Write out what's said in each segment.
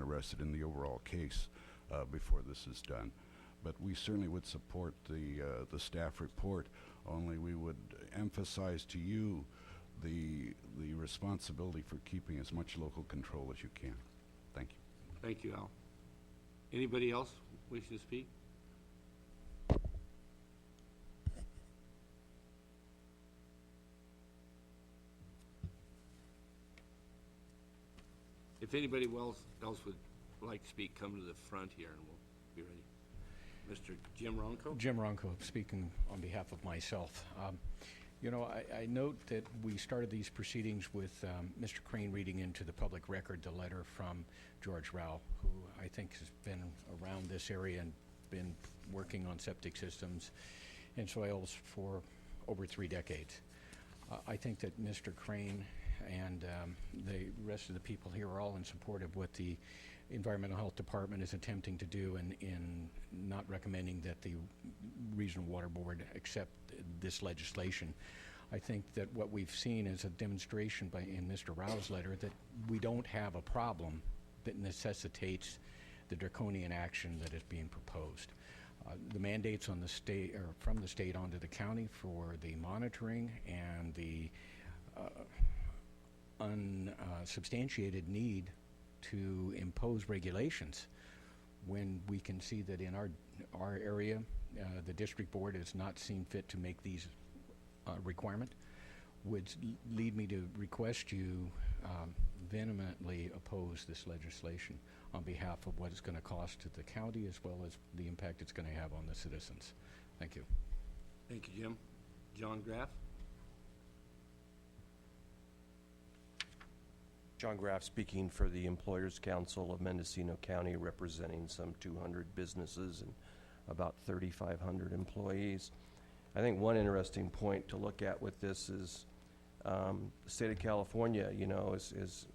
interested in the overall case before this is done. But we certainly would support the staff report, only we would emphasize to you the responsibility for keeping as much local control as you can. Thank you. Thank you, Al. Anybody else wish to speak? If anybody else would like to speak, come to the front here and we'll be ready. Mr. Jim Ronco? Jim Ronco, speaking on behalf of myself. You know, I note that we started these proceedings with Mr. Crane reading into the public record the letter from George Rao, who I think has been around this area and been working on septic systems and soils for over 3 decades. I think that Mr. Crane and the rest of the people here are all in support of what the Environmental Health Department is attempting to do in not recommending that the Regional Water Board accept this legislation. I think that what we've seen is a demonstration in Mr. Rao's letter that we don't have a problem that necessitates the draconian action that is being proposed. The mandates on the state, or from the state onto the county, for the monitoring and the unsubstantiated need to impose regulations, when we can see that in our area the district board has not seen fit to make these requirement, would lead me to request you vehemently oppose this legislation on behalf of what it's going to cost to the county as well as the impact it's going to have on the citizens. Thank you. Thank you, Jim. John Graff? John Graff speaking for the Employers Council of Mendocino County, representing some 200 businesses and about 3,500 employees. I think one interesting point to look at with this is the state of California, you know, is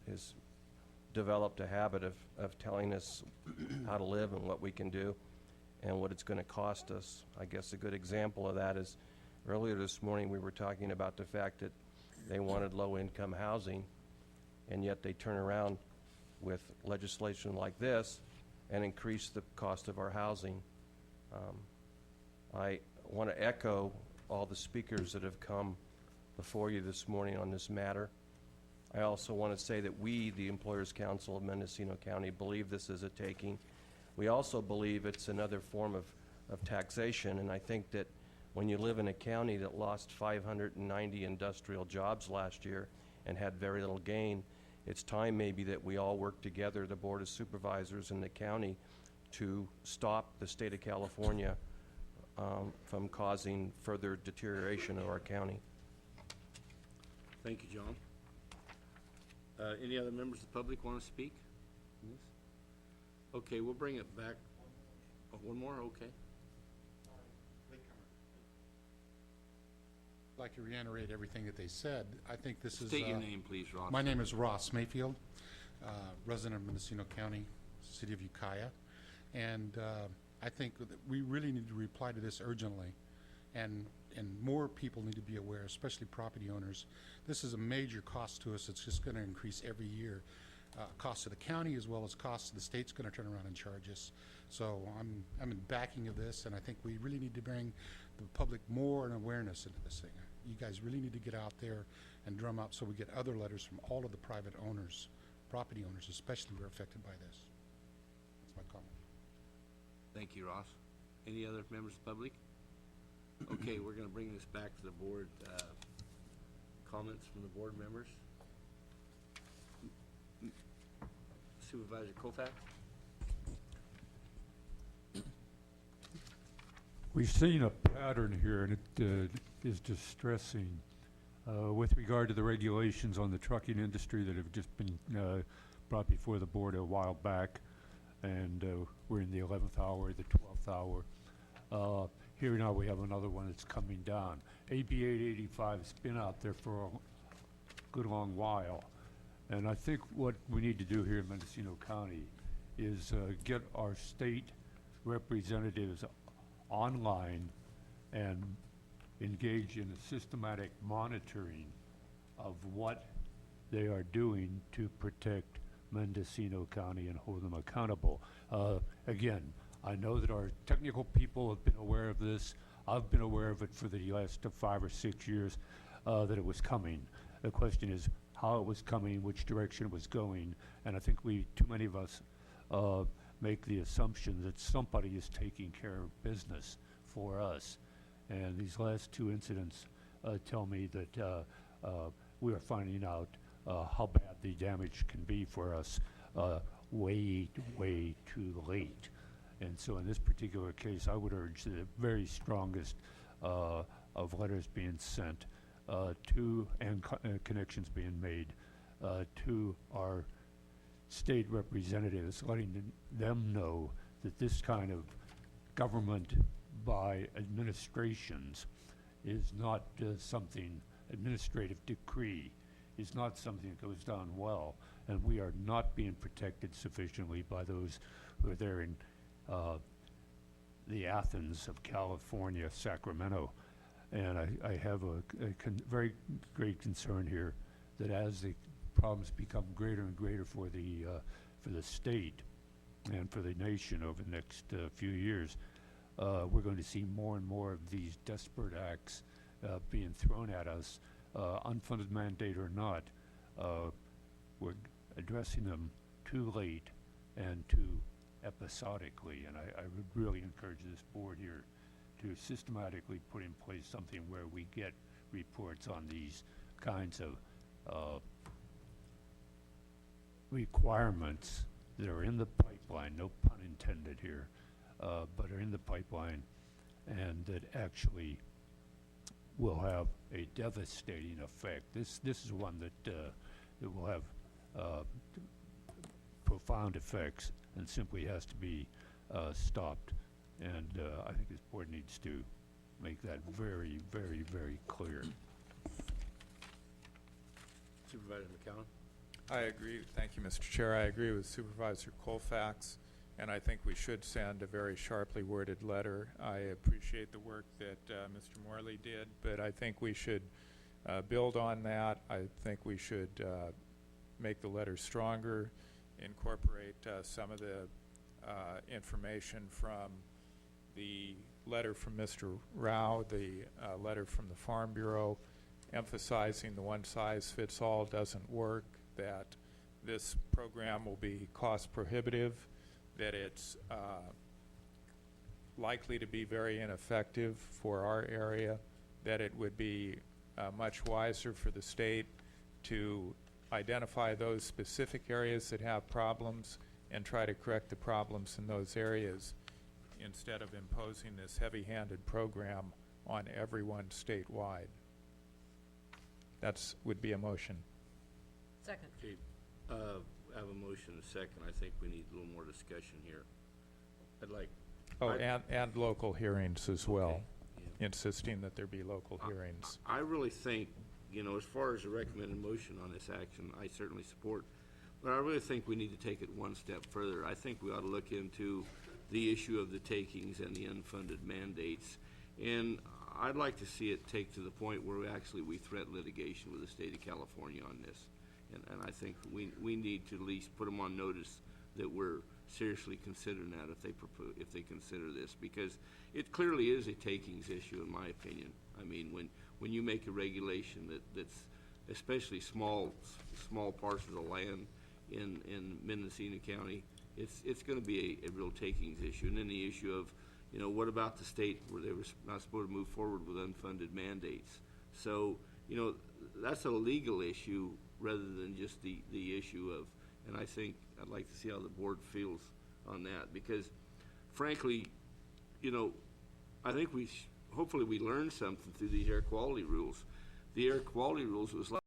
developed a habit of telling us how to live and what we can do and what it's going to cost us. I guess a good example of that is earlier this morning we were talking about the fact that they wanted low-income housing, and yet they turn around with legislation like this and increase the cost of our housing. I want to echo all the speakers that have come before you this morning on this matter. I also want to say that we, the Employers Council of Mendocino County, believe this is a taking. We also believe it's another form of taxation, and I think that when you live in a county that lost 590 industrial jobs last year and had very little gain, it's time maybe that we all work together, the Board of Supervisors and the county, to stop the state of California from causing further deterioration of our county. Thank you, John. Any other members of the public want to speak? Yes? Okay, we'll bring it back. Oh, one more? Okay. I'd like to reiterate everything that they said. I think this is... State your name, please, Ross. My name is Ross Mayfield, resident of Mendocino County, city of Ukiah. And I think that we really need to reply to this urgently. And more people need to be aware, especially property owners. This is a major cost to us. It's just going to increase every year. Cost to the county as well as cost to the state's going to turn around and charge us. So I'm in backing of this, and I think we really need to bring the public more an awareness into this thing. You guys really need to get out there and drum up so we get other letters from all of the private owners, property owners especially, who are affected by this. That's my comment. Thank you, Ross. Any other members of the public? Okay, we're going to bring this back to the board. Comments from the board members? Supervisor Kofak? We've seen a pattern here, and it is distressing with regard to the regulations on the trucking industry that have just been brought before the board a while back, and we're in the 11th hour, the 12th hour. Here now we have another one that's coming down. AB 885 has been out there for a good long while, and I think what we need to do here in Mendocino County is get our state representatives online and engage in a systematic monitoring of what they are doing to protect Mendocino County and hold them accountable. Again, I know that our technical people have been aware of this. I've been aware of it for the last 5 or 6 years, that it was coming. The question is how it was coming, which direction it was going, and I think too many of us make the assumption that somebody is taking care of business for us. And these last 2 incidents tell me that we are finding out how bad the damage can be for us way too late. And so in this particular case, I would urge the very strongest of letters being sent to and connections being made to our state representatives, letting them know that this kind of government by administrations is not something, administrative decree is not something that goes down well, and we are not being protected sufficiently by those who are there in the Athens of California, Sacramento. And I have a very great concern here that as the problems become greater and greater for the state and for the nation over the next few years, we're going to see more and more of these desperate acts being thrown at us, unfunded mandate or not. We're addressing them too late and too episodically, and I would really encourage this board here to systematically put in place something where we get reports on these kinds of requirements that are in the pipeline, no pun intended here, but are in the pipeline, and that actually will have a devastating effect. This is one that will have profound effects and simply has to be stopped. And I think this board needs to make that very clear. Supervisor McCowan? I agree. Thank you, Mr. Chair. I agree with Supervisor Colfax, and I think we should send a very sharply worded letter. I appreciate the work that Mr. Morley did, but I think we should build on that. I think we should make the letter stronger, incorporate some of the information from the letter from Mr. Rao, the letter from the Farm Bureau, emphasizing the one-size-fits-all doesn't work, that this program will be cost prohibitive, that it's likely to be very ineffective for our area, that it would be much wiser for the state to identify those specific areas that have problems and try to correct the problems in those areas instead of imposing this heavy-handed program on everyone statewide. That's would be a motion. Second. Okay, I have a motion and a second. I think we need a little more discussion here. I'd like. Oh, and local hearings as well, Okay, yeah. insisting that there be local hearings. I really think, you know, as far as a recommended motion on this action, I certainly support, but I really think we need to take it one step further. I think we ought to look into the issue of the takings and the unfunded mandates, and I'd like to see it take to the point where we threaten litigation with the state of California on this. And I think we need to at least put them on notice that we're seriously considering that if they consider this, because it clearly is a takings issue in my opinion. I mean, when you make a regulation that's especially small parcels of land in Mendocino County, it's going to be a real takings issue. And then the issue of, you know, what about the state where they were not supposed to move forward with unfunded mandates? So, you know, that's a legal issue rather than just the issue of, and I think I'd like to see how the board feels on that, because frankly, you know, I think hopefully we learned something through the air quality rules. The air quality rules was like